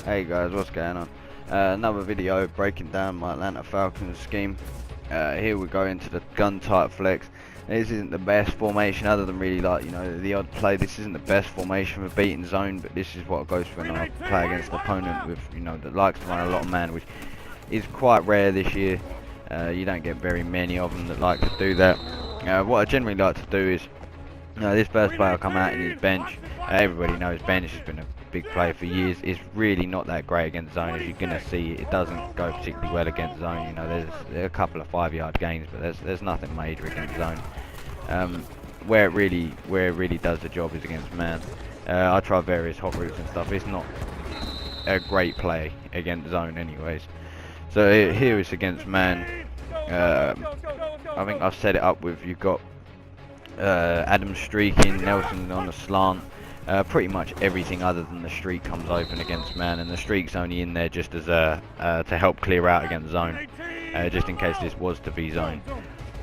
Hey guys, what's going on? Another video breaking down my Atlanta Falcons scheme. Here we go into the gun type flex. This isn't the best formation, other than really like, the odd play. This isn't the best formation for beating zone, but this is what goes when I play against an opponent with, that likes to run a lot of man, which is quite rare this year. You don't get very many of them that like to do that. What I generally like to do is, this first player will come out in his bench. Everybody knows bench has been a big play for years. It's really not that great against zone, as you're gonna see. It doesn't go particularly well against zone. There's a couple of 5-yard gains, but there's nothing major against zone. Where it really does the job is against man. I try various hot routes and stuff. It's not a great play against zone, anyways. So here it's against man. I think I've set it up with, you've got Adam streaking, Nelson on the slant. Pretty much everything other than the streak comes open against man, and the streak's only in there just as to help clear out against zone, just in case this was to be zone.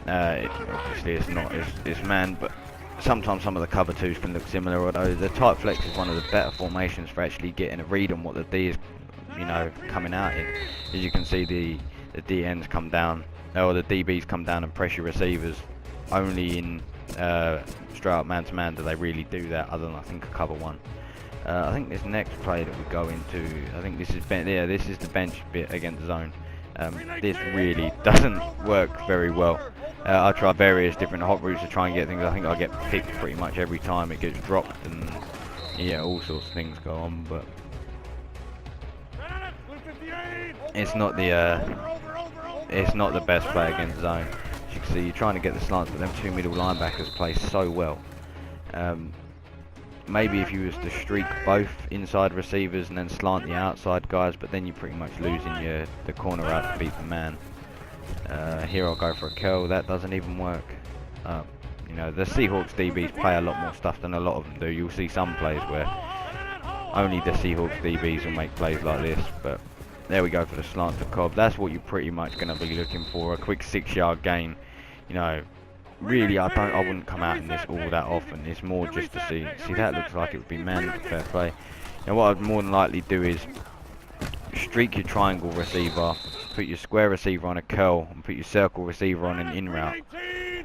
Obviously it's not, it's man, but sometimes some of the cover twos can look similar, although the tight flex is one of the better formations for actually getting a read on what the D is coming out in. As you can see, the DNs come down, or the DBs come down and pressure receivers. Only in straight up man to man do they really do that, other than I think a cover one. I think this next play that we go into, I think this is this is the bench bit against zone. This really doesn't work very well. I try various different hot routes to try and get things. I think I get picked pretty much every time it gets dropped, and yeah, all sorts of things go on, but it's not the best play against zone. As you can see, you're trying to get the slants, but them two middle linebackers play so well. Maybe if you was to streak both inside receivers and then slant the outside guys, but then you're pretty much losing the corner out to beat the man. Here I'll go for a curl. That doesn't even work. The Seahawks DBs play a lot more stuff than a lot of them do. You'll see some plays where only the Seahawks DBs will make plays like this, but there we go for the slant to Cobb. That's what you're pretty much going to be looking for, a quick 6-yard gain. Really I wouldn't come out in this all that often. It's more just to see that looks like it would be man, fair play. Now what I'd more than likely do is streak your triangle receiver, put your square receiver on a curl, and put your circle receiver on an in route,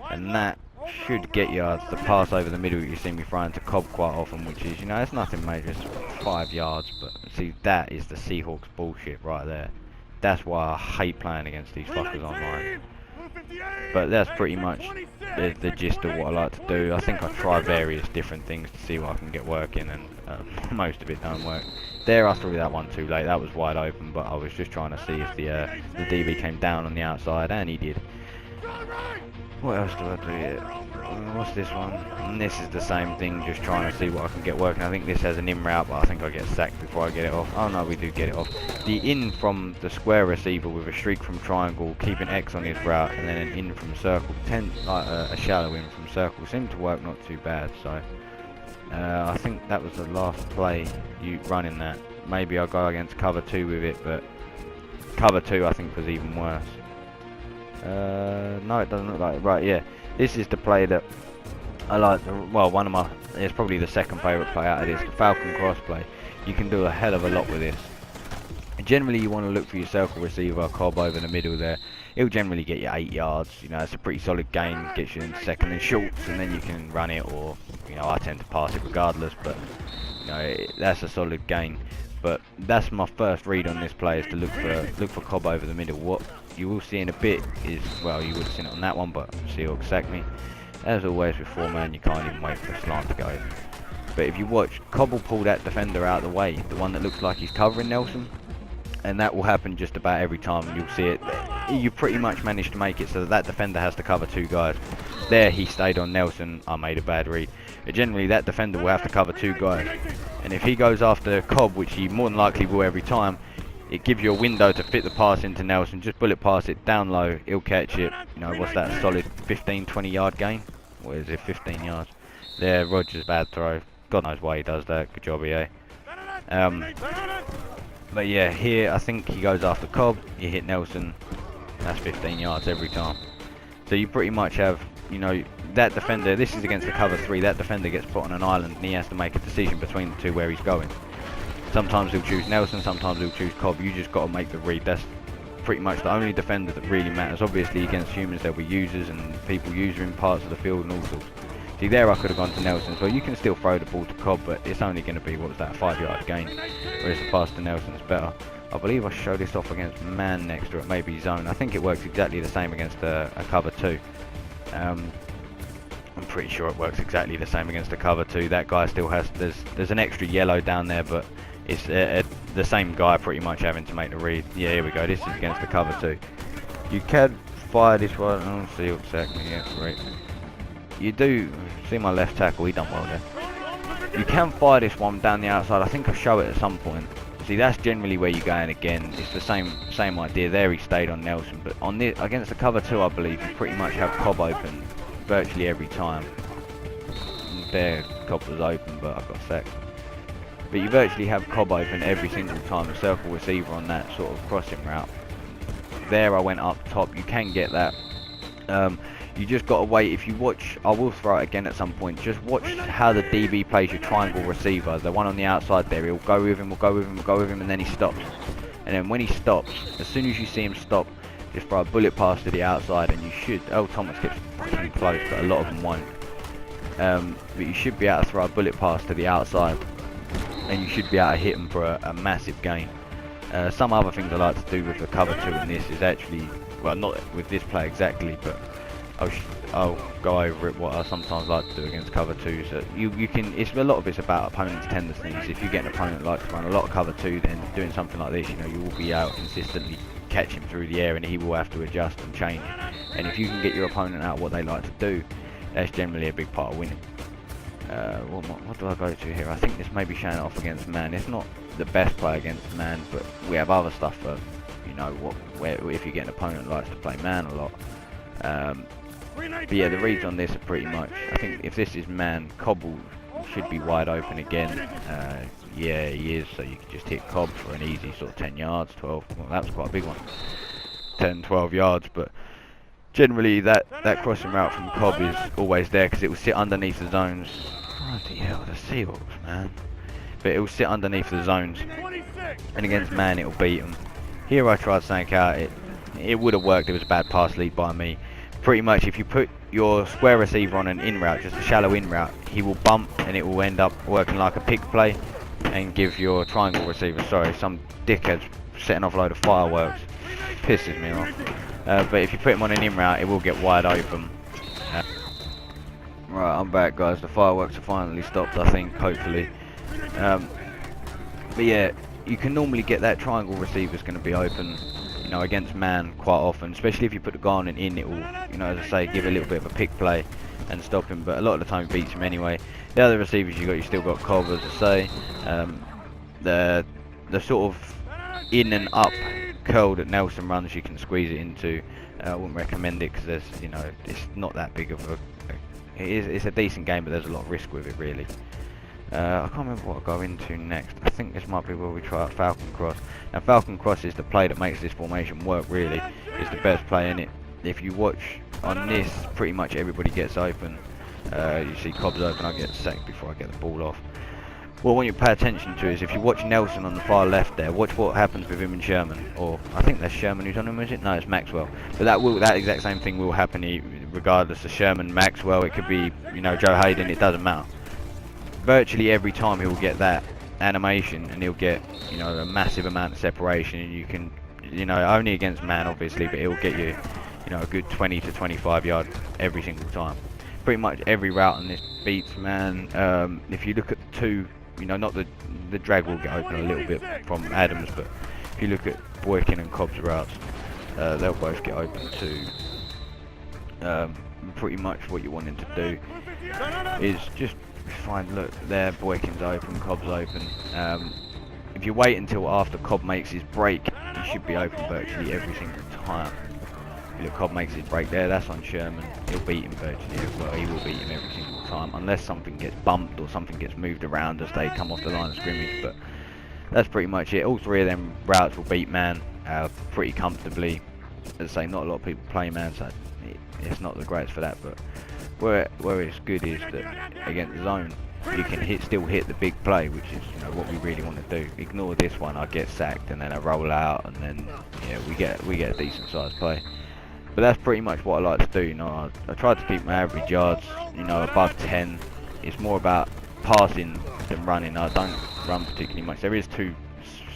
and that should get you the pass over the middle. You see me throwing to Cobb quite often, which is, it's nothing major, it's 5 yards, but see, that is the Seahawks bullshit right there. That's why I hate playing against these fuckers online. But that's pretty much the gist of what I like to do. I think I try various different things to see what I can get working, and most of it don't work. There I threw that one too late. That was wide open, but I was just trying to see if the DB came down on the outside, and he did. What else do I do here? What's this one? And this is the same thing, just trying to see what I can get working. I think this has an in route, but I think I get sacked before I get it off. Oh no, we do get it off. The in from the square receiver with a streak from triangle, keeping X on his route, and then an in from circle. A shallow in from circle seemed to work not too bad. So I think that was the last play you running that. Maybe I'll go against cover 2 with it, but cover 2 I think was even worse. No, it doesn't look like it. Right, yeah. This is the play that I like. Well, it's probably the second favourite play out of this, the Falcon cross play. You can do a hell of a lot with this. Generally, you want to look for your circle receiver, Cobb over the middle there. It'll generally get you 8 yards. It's a pretty solid gain. Gets you in second and shorts, and then you can run it, or I tend to pass it regardless. But that's a solid gain. But that's my first read on this play, is to look for Cobb over the middle. What you will see in a bit is, well, you would have seen it on that one, but Seahawks sacked me. As always with 4-man, you can't even wait for a slant to go. But if you watch, Cobb will pull that defender out of the way, the one that looks like he's covering Nelson, and that will happen just about every time. You'll see it. You pretty much managed to make it so that defender has to cover 2 guys. There he stayed on Nelson. I made a bad read. But generally that defender will have to cover 2 guys, and if he goes after Cobb, which he more than likely will every time, it gives you a window to fit the pass into Nelson. Just bullet pass it down low, he'll catch it. What's that, a solid 15-20 yard gain? What is it, 15 yards? There, Rodgers, bad throw. God knows why he does that. Good job, EA. But yeah, here I think he goes after Cobb, you hit Nelson, that's 15 yards every time. So you pretty much have, that defender, this is against the cover 3, that defender gets put on an island and he has to make a decision between the two where he's going. Sometimes he'll choose Nelson, sometimes he'll choose Cobb. You just got to make the read. That's pretty much the only defender that really matters. Obviously against humans there'll be users and people using parts of the field and all sorts. See there I could have gone to Nelson, so you can still throw the ball to Cobb, but it's only going to be, what was that, 5-yard gain, whereas the pass to Nelson's better. I believe I showed this off against man next, or it may be zone. I think it works exactly the same against a cover 2. I'm pretty sure it works exactly the same against a cover 2. That guy still has, there's an extra yellow down there, but it's the same guy pretty much having to make the read. Yeah, here we go, this is against the cover 2. You can fire this one, I'll see exactly, yeah, great. You do, see my left tackle, he done well there. You can fire this one down the outside, I think I'll show it at some point. See, that's generally where you're going again. It's the same idea. There he stayed on Nelson, but on this, against the cover 2, I believe you pretty much have Cobb open virtually every time. There, Cobb was open, but I got sacked. But you virtually have Cobb open every single time. A circle receiver on that sort of crossing route. There, I went up top. You can get that. You just got to wait. If you watch, I will throw it again at some point. Just watch how the DB plays your triangle receiver. The one on the outside there, he'll go with him, and then he stops. And then when he stops, as soon as you see him stop, just throw a bullet pass to the outside, and you should. Oh, Thomas gets fucking close, but a lot of them won't. But you should be able to throw a bullet pass to the outside, and you should be able to hit him for a massive gain. Some other things I like to do with the cover 2 in this is actually, well, not with this play exactly, but I'll go over it what I sometimes like to do against cover 2. So you can, it's a lot of it's about opponent's tendencies. If you get an opponent that likes to run a lot of cover 2, then doing something like this, you know, you will be able to consistently catch him through the air, and he will have to adjust and change. And if you can get your opponent out what they like to do, that's generally a big part of winning. What do I go to here? I think this may be showing off against man. It's not the best play against man, but we have other stuff for, you know, where if you get an opponent that likes to play man a lot. But yeah, the reads on this are pretty much, I think if this is man, Cobb should be wide open again. Yeah, he is, so you can just hit Cobb for an easy sort of 10 yards, 12, well that was quite a big one, 10, 12 yards, but generally that crossing route from Cobb is always there because it will sit underneath the zones. Bloody hell, the Seahawks, man. But it will sit underneath the zones, and against man it will beat them. Here I tried something out, it would have worked, it was a bad pass lead by me. Pretty much if you put your square receiver on an in route, just a shallow in route, he will bump and it will end up working like a pick play and give your triangle receiver, sorry, some dickhead's setting off a load of fireworks, pisses me off. But if you put him on an in route, it will get wide open. Right, I'm back guys, the fireworks are finally stopped I think, hopefully. But yeah, you can normally get that triangle receiver's going to be open, you know, against man quite often, especially if you put the guy on and in, it will, you know, as I say, give a little bit of a pick play and stop him, but a lot of the time it beats him anyway. The other receivers you still got Cobb, as I say. The sort of in and up curl that Nelson runs, you can squeeze it into. I wouldn't recommend it because there's, you know, it's not that big of a, it's a decent game, but there's a lot of risk with it really. I can't remember what I'll go into next. I think this might be where we try out Falcon Cross. Now Falcon Cross is the play that makes this formation work really. It's the best play in it. If you watch on this, pretty much everybody gets open. You see Cobb's open, I get sacked before I get the ball off. What I want you to pay attention to is if you watch Nelson on the far left there, watch what happens with him and Sherman. Or I think that's Sherman who's on him, is it? No, it's Maxwell. But that exact same thing will happen regardless of Sherman, Maxwell, it could be, you know, Joe Hayden, it doesn't matter. Virtually every time he'll get that animation and he'll get, you know, a massive amount of separation, and you can, you know, only against man obviously, but it'll get you, you know, a good 20 to 25 yards every single time. Pretty much every route on this beats man. If you look at the two, you know, not the drag will get open a little bit from Adams, but if you look at Boykin and Cobb's routes, they'll both get open too. Pretty much what you're wanting to do is just find, look there, Boykin's open, Cobb's open. If you wait until after Cobb makes his break, he should be open virtually every single time. If look, Cobb makes his break there, that's on Sherman, he'll beat him virtually, well he will beat him every single time, unless something gets bumped or something gets moved around as they come off the line of scrimmage, but that's pretty much it. All three of them routes will beat man pretty comfortably. As I say, not a lot of people play man, so it's not the greatest for that, but where it's good is that against zone, you can still hit the big play, which is, you know, what we really want to do. Ignore this one, I get sacked and then I roll out, and then yeah, we get a decent sized play. But that's pretty much what I like to do. You know, I try to keep my average yards, you know, above 10. It's more about passing than running. I don't run particularly much. There is 2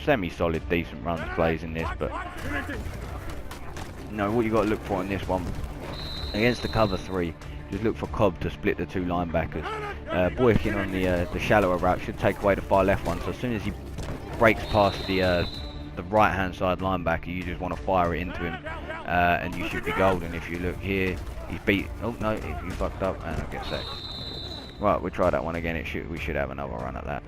semi-solid, decent runs plays in this, but you know what you got to look for in this one against the cover 3. Just look for Cobb to split the 2 linebackers. Boykin on the shallower route should take away the far left one. So as soon as he breaks past the right hand side linebacker, you just want to fire it into him, and you should be golden. If you look here, he's beat. Oh no, he fucked up and I'll get sacked. Right, we'll try that one again. We should have another run at that.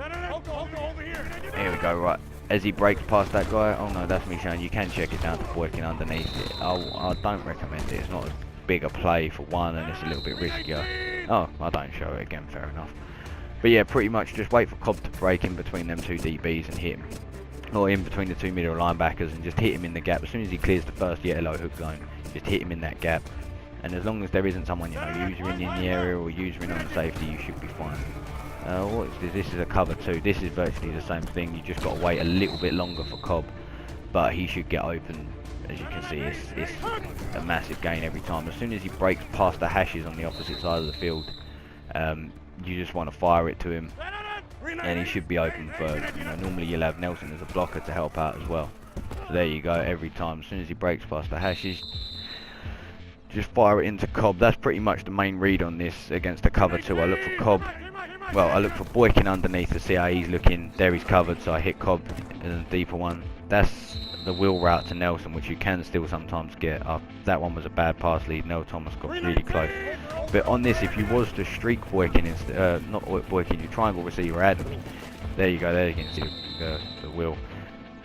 Here we go. Right, as he breaks past that guy. Oh no, that's me showing. You can check it down to Boykin underneath it. I don't recommend it. It's not as big a play for one, and it's a little bit riskier. Oh, I don't show it again. Fair enough. But yeah, pretty much just wait for Cobb to break in between them 2 DBs and hit him, or in between the 2 middle linebackers, and just hit him in the gap. As soon as he clears the first yellow hook zone, just hit him in that gap. And as long as there isn't someone, you know, user in the area or user in on safety, you should be fine. What is this? This is a cover 2. This is virtually the same thing. You just got to wait a little bit longer for Cobb, but he should get open. As you can see, it's a massive gain every time. As soon as he breaks past the hashes on the opposite side of the field, you just want to fire it to him, and he should be open for, you know, normally you'll have Nelson as a blocker to help out as well. So there you go, every time. As soon as he breaks past the hashes, just fire it into Cobb. That's pretty much the main read on this against the cover 2. I look for Cobb. Well, I look for Boykin underneath to see how he's looking. There he's covered, so I hit Cobb in a deeper one. That's the wheel route to Nelson, which you can still sometimes get. That one was a bad pass lead. Nell Thomas got really close. But on this, if you was to streak Boykin, not Boykin, you triangle receiver Adams. There you go. There you can see the wheel.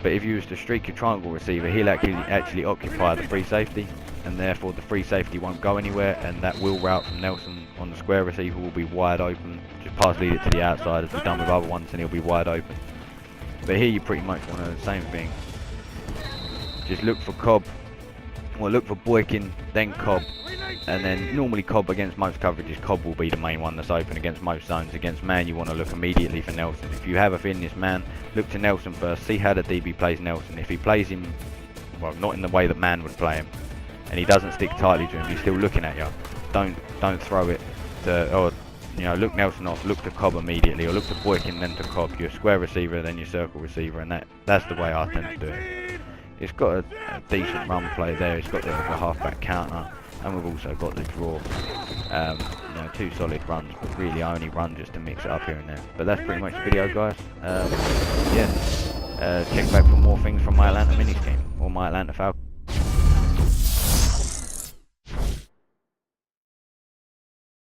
But if you was to streak your triangle receiver, he'll actually occupy the free safety, and therefore the free safety won't go anywhere, and that wheel route from Nelson on the square receiver will be wide open. Just pass lead it to the outside as we've done with other ones, and he'll be wide open. But here you pretty much want the same thing. Just look for Cobb, well, look for Boykin, then Cobb, and then normally Cobb against most coverages, Cobb will be the main one that's open against most zones. Against man, you want to look immediately for Nelson. If you have a feeling this man, look to Nelson first, see how the DB plays Nelson. If he plays him, well, not in the way that man would play him, and he doesn't stick tightly to him, he's still looking at you, don't throw it to, or you know, look Nelson off, look to Cobb immediately, or look to Boykin then to Cobb. Your square receiver, then your circle receiver, and that's the way I tend to do it. It's got a decent run play there. It's got the halfback counter, and we've also got the draw. You know, 2 solid runs, but really I only run just to mix it up here and there. But that's pretty much the video, guys. Yeah, check back for more things from my Atlanta mini scheme or my Atlanta Falcons.